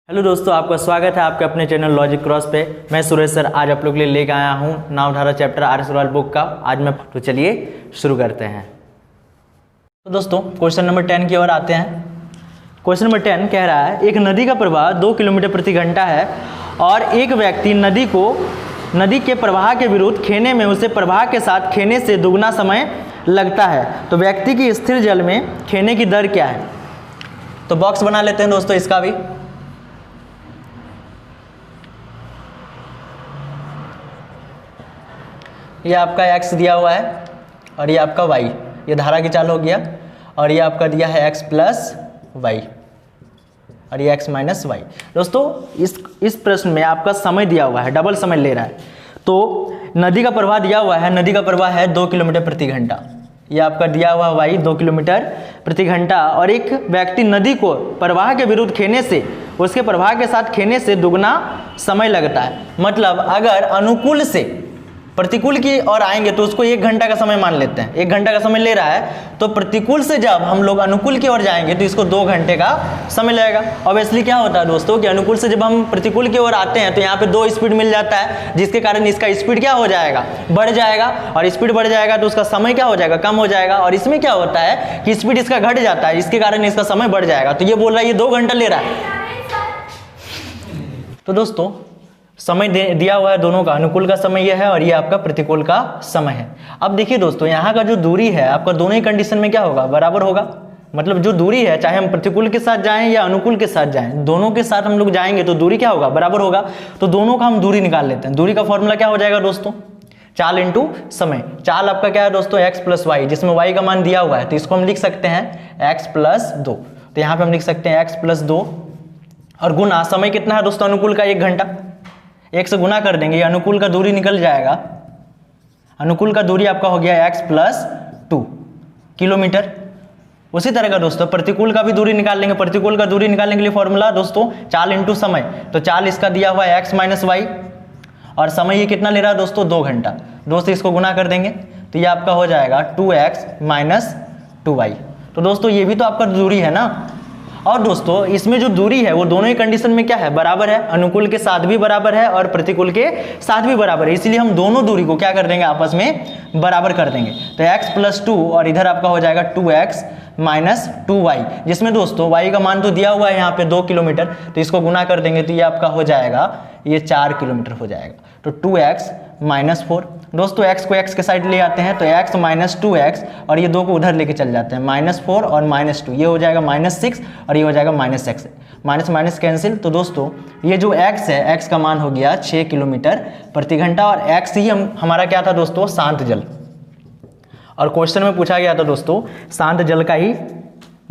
Hello दोस्तों, आपका स्वागत है आपके अपने चैनल लॉजिक क्रॉस पे। मैं सुरेश सर आज आप लोग के लिए लेकर आया हूँ नावधारा चैप्टर आर्य सवाल बुक का। आज मैं तो चलिए शुरू करते हैं। तो दोस्तों क्वेश्चन नंबर 10 की ओर आते हैं। क्वेश्चन नंबर 10 कह रहा है, एक नदी का प्रवाह 2 किलोमीटर प्रति घंटा है और एक व्यक्ति नदी के प्रवाह के विरुद्ध खेने में उसे प्रवाह के साथ खेने से दुगना समय लगता है, तो व्यक्ति की स्थिर जल में खेने की दर क्या है? तो बॉक्स बना लेते हैं दोस्तों इसका भी। ये आपका x दिया हुआ है और ये आपका y, ये धारा की चाल हो गया, और ये आपका दिया है x प्लस वाई और ये x माइनस वाई। दोस्तों इस प्रश्न में आपका समय दिया हुआ है, डबल समय ले रहा है। तो नदी का प्रवाह दिया हुआ है, नदी का प्रवाह है 2 किलोमीटर प्रति घंटा, ये आपका दिया हुआ y 2 किलोमीटर प्रति घंटा, और एक व्यक्ति नदी को प्रवाह के विरुद्ध खेने से उसके प्रवाह के साथ खेने से दुगना समय लगता है। मतलब अगर अनुकूल से प्रतिकूल की ओर आएंगे तो उसको 1 घंटा का समय मान लेते हैं, 1 घंटा का समय ले रहा है, तो प्रतिकूल से जब हम लोग अनुकूल की ओर जाएंगे तो इसको 2 घंटे का समय लगेगा। ऑब्वियसली क्या होता है दोस्तों कि अनुकूल से जब हम प्रतिकूल की ओर आते हैं तो यहाँ पे 2 स्पीड मिल जाता है, जिसके कारण इसका स्पीड क्या हो जाएगा, बढ़ जाएगा, और स्पीड बढ़ जाएगा तो उसका समय क्या हो जाएगा, कम हो जाएगा। और इसमें क्या होता है कि स्पीड इसका घट जाता है, जिसके कारण इसका समय बढ़ जाएगा। तो ये बोल रहा है ये 2 घंटा ले रहा है। तो दोस्तों समय दिया हुआ है दोनों का, अनुकूल का समय यह है और ये आपका प्रतिकूल का समय है। अब देखिए दोस्तों यहाँ का जो दूरी है आपका दोनों ही कंडीशन में क्या होगा, बराबर होगा। मतलब जो दूरी है चाहे हम प्रतिकूल के साथ जाएं या अनुकूल के साथ जाएं, दोनों के साथ हम लोग जाएंगे तो दूरी क्या होगा, बराबर होगा। तो दोनों का हम दूरी निकाल लेते हैं। दूरी का फॉर्मूला क्या हो जाएगा दोस्तों, चाल इंटू समय। चाल आपका क्या है दोस्तों, x प्लस वाई, जिसमें y का मान दिया हुआ है तो इसको हम लिख सकते हैं x प्लस 2। तो यहाँ पे हम लिख सकते हैं x प्लस 2 और गुना समय कितना है दोस्तों अनुकूल का, 1 घंटा। 1 से गुना कर देंगे, अनुकूल का दूरी निकल जाएगा। अनुकूल का दूरी आपका हो गया x प्लस 2 किलोमीटर। उसी तरह का दोस्तों प्रतिकूल का भी दूरी निकाल लेंगे। प्रतिकूल का दूरी निकालने के लिए फॉर्मूला दोस्तों चाल इंटू समय। तो चाल इसका दिया हुआ है x माइनस वाई और समय ये कितना ले रहा है दोस्तों, 2 घंटा। 2 से इसको गुना कर देंगे तो ये आपका हो जाएगा 2x माइनस 2y। तो दोस्तों ये भी तो आपका दूरी है ना। और दोस्तों इसमें जो दूरी है वो दोनों ही कंडीशन में क्या है, बराबर है। अनुकूल के साथ भी बराबर है और प्रतिकूल के साथ भी बराबर है, इसलिए हम दोनों दूरी को क्या कर देंगे, आपस में बराबर कर देंगे। तो x प्लस 2 और इधर आपका हो जाएगा 2x माइनस 2y, जिसमें दोस्तों y का मान तो दिया हुआ है यहाँ पे 2 किलोमीटर, तो इसको गुना कर देंगे तो ये आपका हो जाएगा, ये 4 किलोमीटर हो जाएगा। तो 2x माइनस 4। दोस्तों x को x के साइड ले आते हैं तो x माइनस 2x और ये 2 को उधर लेके चल जाते हैं, -4 और -2, ये हो जाएगा -6 और ये हो जाएगा -x। Minus minus cancel. तो दोस्तों ये जो x है, x का मान हो गया 6 किलोमीटर प्रति घंटा, और x ही हमारा क्या था दोस्तों, शांत जल। और क्वेश्चन में पूछा गया था दोस्तों शांत जल का ही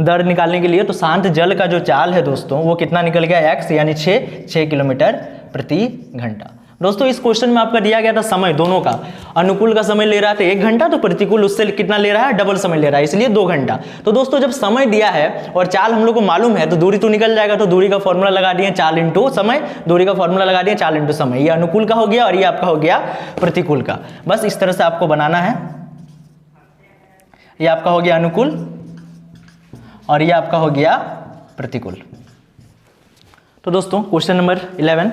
दर निकालने के लिए। तो शांत जल का जो चाल है दोस्तों वो कितना निकल गया, x यानी 6 किलोमीटर प्रति घंटा। दोस्तों इस क्वेश्चन में आपका दिया गया था समय दोनों का, अनुकूल का समय ले रहा था 1 घंटा, तो प्रतिकूल उससे कितना ले रहा है, डबल समय ले रहा है, इसलिए 2 घंटा। तो दोस्तों जब समय दिया है और चाल हम लोग को मालूम है तो दूरी तो निकल जाएगा। तो दूरी का फॉर्मूला लगा दिए चाल इंटू समय, दूरी का फॉर्मूला लगा दिए चाल इंटू समय। ये अनुकूल का हो गया और ये आपका हो गया प्रतिकूल का। बस इस तरह से आपको बनाना है। ये आपका हो गया अनुकूल और ये आपका हो गया प्रतिकूल। तो दोस्तों क्वेश्चन नंबर 11,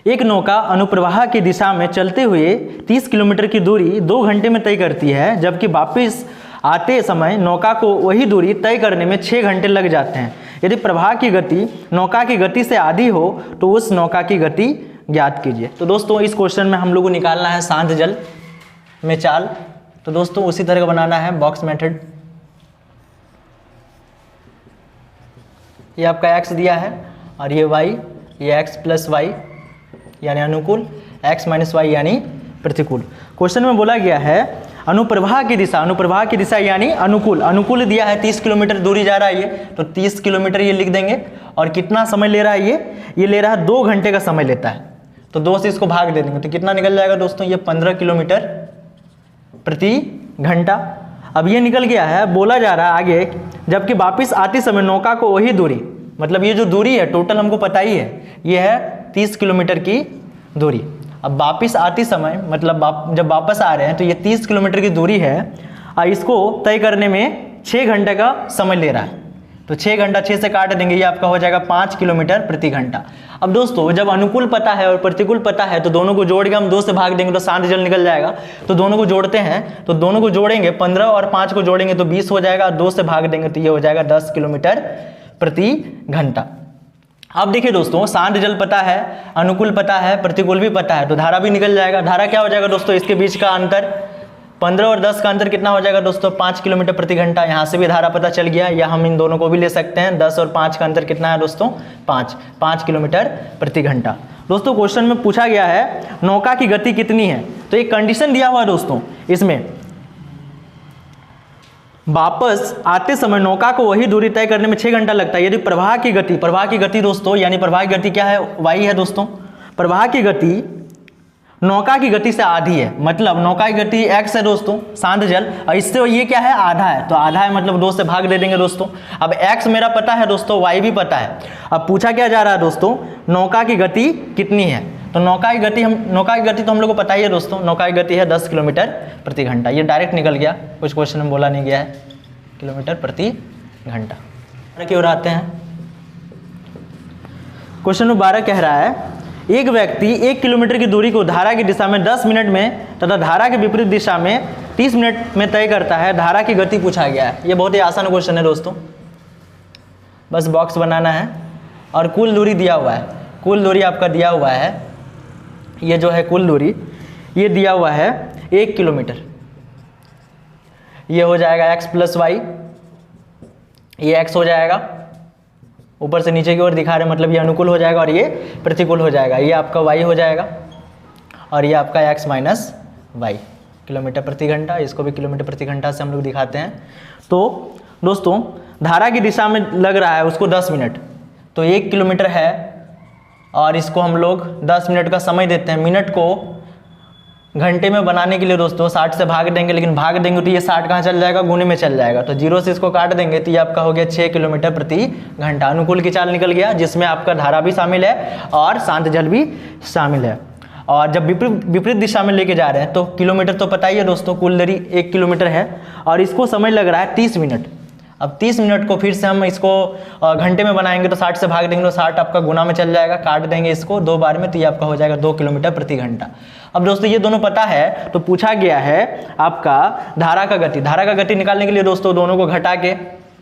एक नौका अनुप्रवाह की दिशा में चलते हुए 30 किलोमीटर की दूरी 2 घंटे में तय करती है, जबकि वापस आते समय नौका को वही दूरी तय करने में 6 घंटे लग जाते हैं। यदि प्रवाह की गति नौका की गति से आधी हो तो उस नौका की गति ज्ञात कीजिए। तो दोस्तों इस क्वेश्चन में हम लोग को निकालना है शांत जल में चाल। तो दोस्तों उसी तरह का बनाना है बॉक्स मेथड। ये आपका x दिया है और ये y, ये x प्लस वाई यानी अनुकूल, x माइनस वाई यानी प्रतिकूल। क्वेश्चन में बोला गया है अनुप्रवाह की दिशा यानी अनुकूल। अनुकूल दिया है 30 किलोमीटर दूरी जा रहा है ये, तो 30 किलोमीटर ये लिख देंगे। और कितना समय ले रहा है ये ले रहा है 2 घंटे का समय लेता है। तो 2 से इसको भाग दे देंगे तो कितना निकल जाएगा दोस्तों, ये 15 किलोमीटर प्रति घंटा। अब ये निकल गया है, बोला जा रहा है आगे, जबकि वापिस आते समय नौका को वही दूरी, मतलब ये जो दूरी है टोटल हमको पता ही है, ये है 30 किलोमीटर की दूरी। अब वापस आते समय मतलब जब वापस आ रहे हैं तो ये 30 किलोमीटर की दूरी है और इसको तय करने में 6 घंटे का समय ले रहा है। तो 6 घंटा 6 से काट देंगे, ये आपका हो जाएगा 5 किलोमीटर प्रति घंटा। अब दोस्तों जब अनुकूल पता है और प्रतिकूल पता है तो दोनों को जोड़ के हम 2 से भाग देंगे तो शांत जल निकल जाएगा। तो दोनों को जोड़ते हैं, तो दोनों को जोड़ेंगे 15 और 5 को जोड़ेंगे तो 20 हो जाएगा, 2 से भाग देंगे तो ये हो जाएगा 10 किलोमीटर प्रति घंटा। अब देखिए दोस्तों, शांत जल पता है, अनुकूल पता है, प्रतिकूल भी पता है, तो धारा भी निकल जाएगा। धारा क्या हो जाएगा दोस्तों, इसके बीच का अंतर 15 और 10 का अंतर कितना हो जाएगा दोस्तों, 5 किलोमीटर प्रति घंटा। यहाँ से भी धारा पता चल गया, या हम इन दोनों को भी ले सकते हैं। 10 और 5 का अंतर कितना है दोस्तों, 5 किलोमीटर प्रति घंटा। दोस्तों क्वेश्चन में पूछा गया है नौका की गति कितनी है, तो एक कंडीशन दिया हुआ है दोस्तों, इसमें वापस आते समय नौका को वही दूरी तय करने में 6 घंटा लगता है। यदि प्रवाह की गति दोस्तों, यानी प्रवाह की गति क्या है, वाई है दोस्तों। प्रवाह की गति नौका की गति से आधी है, मतलब नौका की गति x है दोस्तों, शांत जल, और इससे ये क्या है, आधा है, तो आधा है मतलब 2 से भाग दे देंगे दोस्तों। अब x मेरा पता है दोस्तों, y भी पता है। अब पूछा क्या जा रहा है दोस्तों, नौका की गति कितनी है, तो नौका की गति तो हम लोग को पता ही है दोस्तों, नौका की गति है 10 किलोमीटर प्रति घंटा। ये डायरेक्ट निकल गया, कुछ क्वेश्चन में बोला नहीं गया है, किलोमीटर प्रति घंटा। की ओर आते हैं, क्वेश्चन नंबर 12 कह रहा है एक व्यक्ति 1 किलोमीटर की दूरी को धारा की दिशा में 10 मिनट में तथा धारा के विपरीत दिशा में 30 मिनट में तय करता है। धारा की गति पूछा गया है। ये बहुत ही आसान क्वेश्चन है दोस्तों, बस बॉक्स बनाना है और कुल दूरी दिया हुआ है। कुल दूरी आपका दिया हुआ है, ये जो है कुल दूरी ये दिया हुआ है 1 किलोमीटर। ये हो जाएगा x प्लस वाई, ये x हो जाएगा, ऊपर से नीचे की ओर दिखा रहे मतलब ये अनुकूल हो जाएगा और ये प्रतिकूल हो जाएगा। ये आपका y हो जाएगा और ये आपका x माइनस वाई, किलोमीटर प्रति घंटा। इसको भी किलोमीटर प्रति घंटा से हम लोग दिखाते हैं। तो दोस्तों धारा की दिशा में लग रहा है उसको 10 मिनट, तो 1 किलोमीटर है और इसको हम लोग 10 मिनट का समय देते हैं। मिनट को घंटे में बनाने के लिए दोस्तों 60 से भाग देंगे, लेकिन भाग देंगे तो ये 60 कहाँ चल जाएगा, गुने में चल जाएगा, तो 0 से इसको काट देंगे तो ये आपका हो गया 6 किलोमीटर प्रति घंटा। अनुकूल की चाल निकल गया, जिसमें आपका धारा भी शामिल है और शांत जल भी शामिल है। और जब विपरीत दिशा में लेके जा रहे हैं तो किलोमीटर तो पता ही है दोस्तों, कुल दूरी 1 किलोमीटर है और इसको समय लग रहा है 30 मिनट। अब 30 मिनट को फिर से हम इसको घंटे में बनाएंगे तो 60 से भाग देंगे तो 60 आपका गुना में चल जाएगा, काट देंगे इसको 2 बार में तो ये आपका हो जाएगा 2 किलोमीटर प्रति घंटा। अब दोस्तों ये दोनों पता है, तो पूछा गया है आपका धारा का गति। धारा का गति निकालने के लिए दोस्तों दोनों को घटा के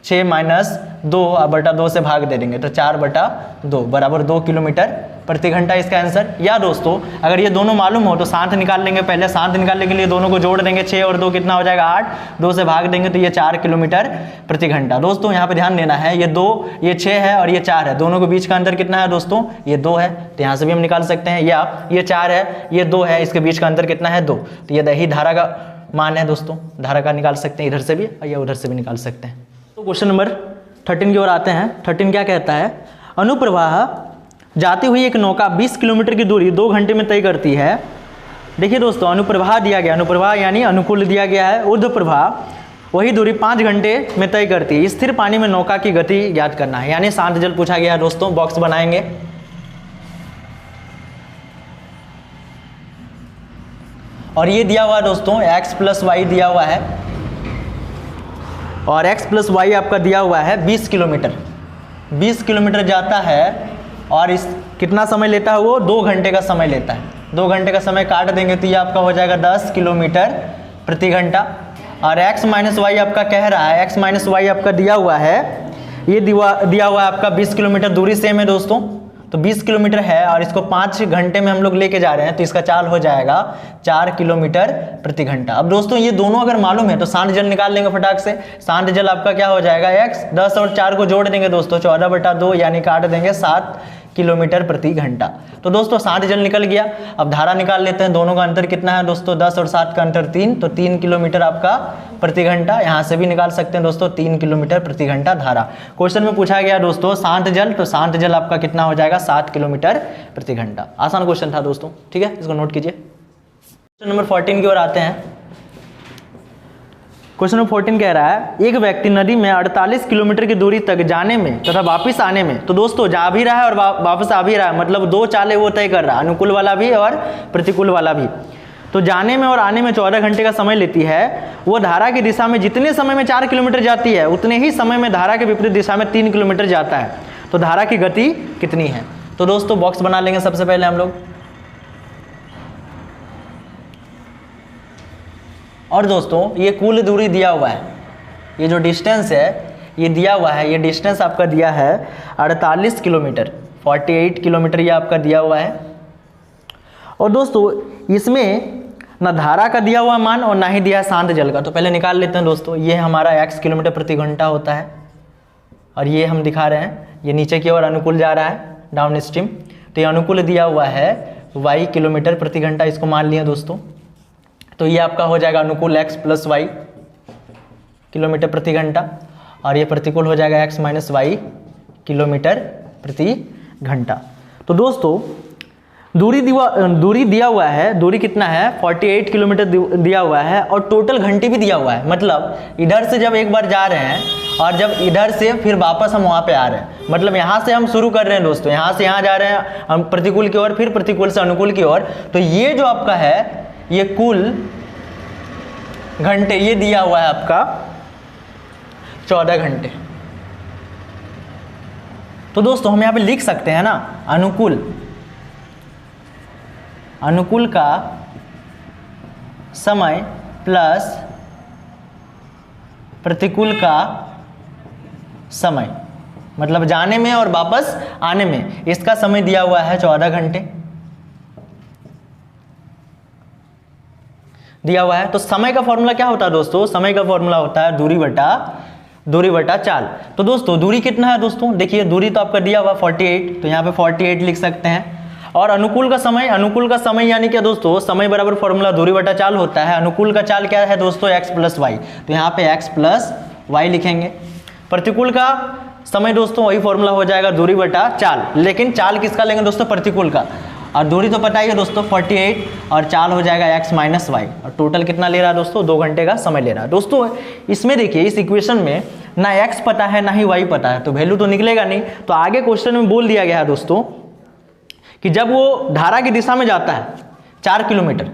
6 माइनस 2/2 से भाग दे देंगे तो 4/2 बराबर 2 किलोमीटर प्रति घंटा इसका आंसर। या दोस्तों अगर ये दोनों मालूम हो तो शांत निकाल लेंगे, पहले शांत निकालने के लिए दोनों को जोड़ देंगे, 6 और 2 कितना हो जाएगा 8, 2 से भाग देंगे तो ये 4 किलोमीटर प्रति घंटा। दोस्तों यहाँ पे ध्यान देना है, ये 2 ये 6 है और ये 4 है, दोनों के बीच का अंतर कितना है दोस्तों, ये 2 है, तो यहाँ से भी हम निकाल सकते हैं। या ये 4 है ये 2 है, इसके बीच का अंतर कितना है 2, तो ये दही धारा का मान है दोस्तों, धारा का निकाल सकते हैं इधर से भी या उधर से भी निकाल सकते हैं। तो क्वेश्चन नंबर 13 की ओर आते हैं। 13 क्या कहता है, अनुप्रवाह जाती हुई एक नौका 20 किलोमीटर की दूरी 2 घंटे में तय करती है। देखिए दोस्तों अनुप्रवाह दिया गया, अनुप्रवाह यानी अनुकूल दिया गया है, ऊर्ध्व प्रवाह वही दूरी 5 घंटे में तय करती है। स्थिर पानी में नौका की गति ज्ञात करना है, यानी शांत जल पूछा गया है दोस्तों। बॉक्स बनाएंगे, और ये दिया हुआ है दोस्तों x प्लस वाई दिया हुआ है, और x प्लस वाई आपका दिया हुआ है 20 किलोमीटर। 20 किलोमीटर जाता है और इस कितना समय लेता है वो, 2 घंटे का समय लेता है। 2 घंटे का समय काट देंगे तो ये आपका हो जाएगा 10 किलोमीटर प्रति घंटा। और x माइनस वाई आपका कह रहा है, x माइनस वाई आपका दिया हुआ है, ये दिया हुआ है आपका 20 किलोमीटर, दूरी सेम है दोस्तों, तो 20 किलोमीटर है और इसको 5 घंटे में हम लोग लेके जा रहे हैं तो इसका चाल हो जाएगा 4 किलोमीटर प्रति घंटा। अब दोस्तों ये दोनों अगर मालूम है तो शांत जल निकाल लेंगे फटाक से। शांत जल आपका क्या हो जाएगा x, 10 और 4 को जोड़ देंगे दोस्तों 14/2 यानी काट देंगे 7 किलोमीटर प्रति घंटा। तो दोस्तों शांत जल निकल गया। अब धारा निकाल लेते हैं, दोनों का अंतर कितना है दोस्तों, 10 और 7 का अंतर 3, तो 3 किलोमीटर आपका प्रति घंटा। यहाँ से भी निकाल सकते हैं दोस्तों 3 किलोमीटर प्रति घंटा धारा। क्वेश्चन में पूछा गया दोस्तों शांत जल, तो शांत जल आपका कितना हो जाएगा 7 किलोमीटर प्रति घंटा। आसान क्वेश्चन था दोस्तों, ठीक है, इसको नोट कीजिए। क्वेश्चन नंबर 14 की ओर आते हैं। क्वेश्चन नंबर 14 कह रहा है एक व्यक्ति नदी में 48 किलोमीटर की दूरी तक जाने में तथा वापस आने में, तो दोस्तों जा भी रहा है और वापस आ भी रहा है, मतलब 2 चालें वो तय कर रहा है, अनुकूल वाला भी और प्रतिकूल वाला भी। तो जाने में और आने में 14 घंटे का समय लेती है, वो धारा की दिशा में जितने समय में 4 किलोमीटर जाती है उतने ही समय में धारा के विपरीत दिशा में 3 किलोमीटर जाता है। तो धारा की गति कितनी है? तो दोस्तों बॉक्स बना लेंगे सबसे पहले हम लोग। और दोस्तों ये कुल दूरी दिया हुआ है, ये जो डिस्टेंस है ये दिया हुआ है, ये डिस्टेंस आपका दिया है 48 किलोमीटर, 48 किलोमीटर ये आपका दिया हुआ है। और दोस्तों इसमें ना धारा का दिया हुआ मान और ना ही दिया है शांत जल का। तो पहले निकाल लेते हैं दोस्तों। ये हमारा x किलोमीटर प्रति घंटा होता है और ये हम दिखा रहे हैं ये नीचे की ओर अनुकूल जा रहा है डाउन स्ट्रीम। तो ये अनुकूल दिया हुआ है y किलोमीटर प्रति घंटा, इसको मान लिया दोस्तों। तो ये आपका हो जाएगा अनुकूल x प्लस वाई किलोमीटर प्रति घंटा और ये प्रतिकूल हो जाएगा x माइनस वाई किलोमीटर प्रति घंटा। तो दोस्तों दूरी दिया हुआ है, दूरी कितना है 48 किलोमीटर दिया हुआ है और टोटल घंटे भी दिया हुआ है। मतलब इधर से जब एक बार जा रहे हैं और जब इधर से फिर वापस हम वहाँ पे आ रहे हैं, मतलब यहाँ से हम शुरू कर रहे हैं दोस्तों, यहाँ से यहाँ जा रहे हैं हम प्रतिकूल की ओर, फिर प्रतिकूल से अनुकूल की ओर। तो ये जो आपका है ये कुल घंटे ये दिया हुआ है आपका 14 घंटे। तो दोस्तों हम यहाँ पे लिख सकते हैं ना अनुकूल का समय प्लस प्रतिकूल का समय, मतलब जाने में और वापस आने में इसका समय दिया हुआ है 14 घंटे दिया हुआ है। तो समय का फॉर्मूला क्या होता है दोस्तों? समय का फॉर्मूला होता है दूरी बटा चाल। तो दोस्तों दूरी कितना है दोस्तों? देखिए दूरी तो आपका दिया हुआ 48, तो यहाँ पे 48 लिख सकते हैं। और अनुकूल का समय यानी क्या दोस्तों? समय बराबर फॉर्मूला दूरी बटा चाल होता है। अनुकूल का चाल क्या है दोस्तों? x प्लस वाई, तो यहाँ पे x प्लस वाई लिखेंगे। प्रतिकूल का समय दोस्तों वही फॉर्मूला हो जाएगा दूरी बटा चाल, लेकिन चाल किसका लेंगे दोस्तों? प्रतिकूल का। और दूरी तो पता ही है दोस्तों 48 और चाल हो जाएगा x माइनस वाई। और टोटल कितना ले रहा है दोस्तों? 2 घंटे का समय ले रहा है। दोस्तों इसमें देखिए इस इक्वेशन में ना x पता है ना ही y पता है, तो वैल्यू तो निकलेगा नहीं। तो आगे क्वेश्चन में बोल दिया गया है दोस्तों कि जब वो धारा की दिशा में जाता है 4 किलोमीटर,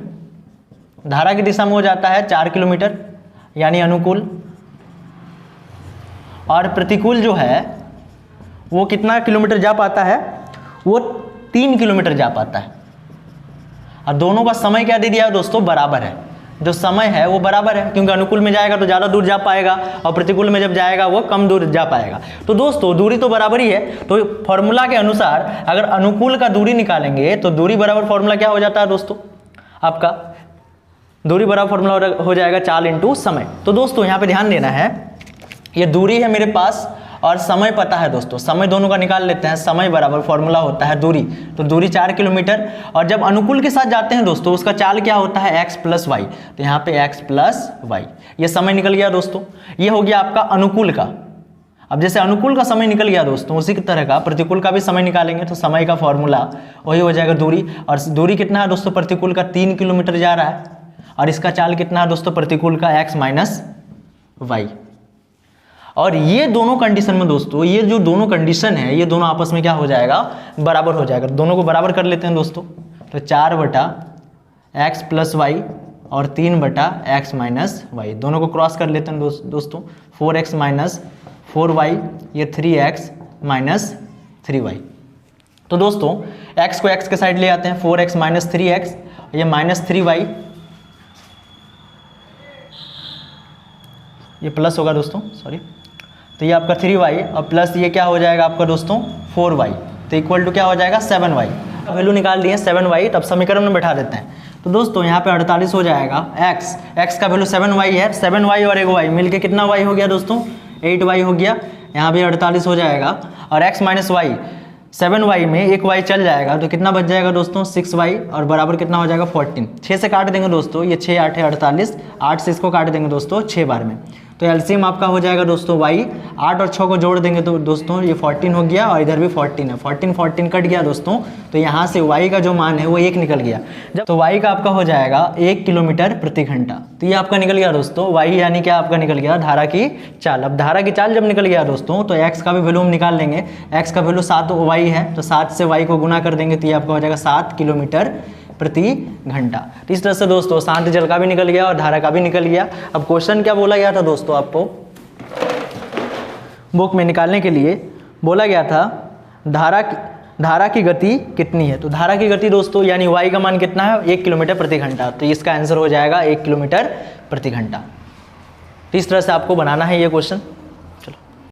धारा की दिशा में हो जाता है 4 किलोमीटर यानी अनुकूल, और प्रतिकूल जो है वो कितना किलोमीटर जा पाता है? वो 3 किलोमीटर जा पाता है। और दोनों का समय क्या दे दिया है दोस्तों? बराबर है। जो समय है वो बराबर है, क्योंकि अनुकूल में जाएगा तो ज़्यादा दूर जा पाएगा और प्रतिकूल में जब जाएगा वो कम दूर जा पाएगा। तो दोस्तों दूरी तो बराबर ही है। तो फॉर्मूला के अनुसार अगर अनुकूल का दूरी निकालेंगे तो दूरी बराबर फॉर्मूला क्या हो जाता है दोस्तों? आपका दूरी बराबर फॉर्मूला हो जाएगा चाल इंटू समय। तो दोस्तों यहाँ पे ध्यान देना है, ये दूरी है मेरे पास और समय पता है दोस्तों, समय दोनों का निकाल लेते हैं। समय बराबर फॉर्मूला होता है दूरी, तो दूरी 4 किलोमीटर और जब अनुकूल के साथ जाते हैं दोस्तों उसका चाल क्या होता है? x प्लस वाई, तो यहाँ पे x प्लस वाई, ये समय निकल गया दोस्तों। ये हो गया आपका अनुकूल का। अब जैसे अनुकूल का समय निकल गया दोस्तों, उसी की तरह का प्रतिकूल का भी समय निकालेंगे तो समय का फॉर्मूला वही हो जाएगा दूरी। और दूरी कितना है दोस्तों? प्रतिकूल का 3 किलोमीटर जा रहा है और इसका चाल कितना है दोस्तों? प्रतिकूल का x माइनस वाई। और ये दोनों कंडीशन में दोस्तों, ये जो दोनों कंडीशन है ये दोनों आपस में क्या हो जाएगा? बराबर हो जाएगा। दोनों को बराबर कर लेते हैं दोस्तों। तो 4 बटा x प्लस वाई और 3 बटा x माइनस वाई, दोनों को क्रॉस कर लेते हैं दोस्तों। 4x माइनस 4y, ये 3x माइनस 3y। तो दोस्तों x को x के साइड ले आते हैं, 4x माइनस 3x, ये माइनस 3y, ये प्लस होगा दोस्तों, सॉरी। तो ये आपका 3y और प्लस ये क्या हो जाएगा आपका दोस्तों? 4y, तो इक्वल टू क्या हो जाएगा? 7y। वैल्यू निकाल दिए 7y, तब समीकरण में बैठा देते हैं। तो दोस्तों यहाँ पे 48 हो जाएगा, x का वैल्यू 7y है, 7y और 1y मिलके कितना y हो गया दोस्तों? 8y हो गया। यहाँ भी 48 हो जाएगा और x माइनस वाई, 7y में एक y चल जाएगा तो कितना बच जाएगा दोस्तों? 6y और बराबर कितना हो जाएगा? 14। 6 से काट देंगे दोस्तों, ये 6 8 है 48, 8 से इसको काट देंगे दोस्तों 6 बार में, तो एलसीएम आपका हो जाएगा दोस्तों y। 8 और 6 को जोड़ देंगे तो दोस्तों ये 14 हो गया और इधर भी 14 है, 14 कट गया दोस्तों। तो यहाँ से y का जो मान है वो 1 निकल गया। जब तो y का आपका हो जाएगा 1 किलोमीटर प्रति घंटा, तो ये आपका निकल गया दोस्तों y, यानी क्या आपका निकल गया? धारा की चाल। अब धारा की चाल जब निकल गया दोस्तों तो x का भी वैल्यू हम निकाल लेंगे। x का वैल्यू 7y है, तो 7 से y को गुना कर देंगे तो ये आपका हो जाएगा 7 किलोमीटर प्रति घंटा। तो इस तरह से दोस्तों शांत जल का भी निकल गया और धारा का भी निकल गया। अब क्वेश्चन क्या बोला गया था दोस्तों, आपको बुक में निकालने के लिए बोला गया था धारा की गति कितनी है। तो धारा की गति दोस्तों यानी y का मान कितना है, 1 किलोमीटर प्रति घंटा। तो इसका आंसर हो जाएगा 1 किलोमीटर प्रति घंटा। तो इस तरह से आपको बनाना है ये क्वेश्चन।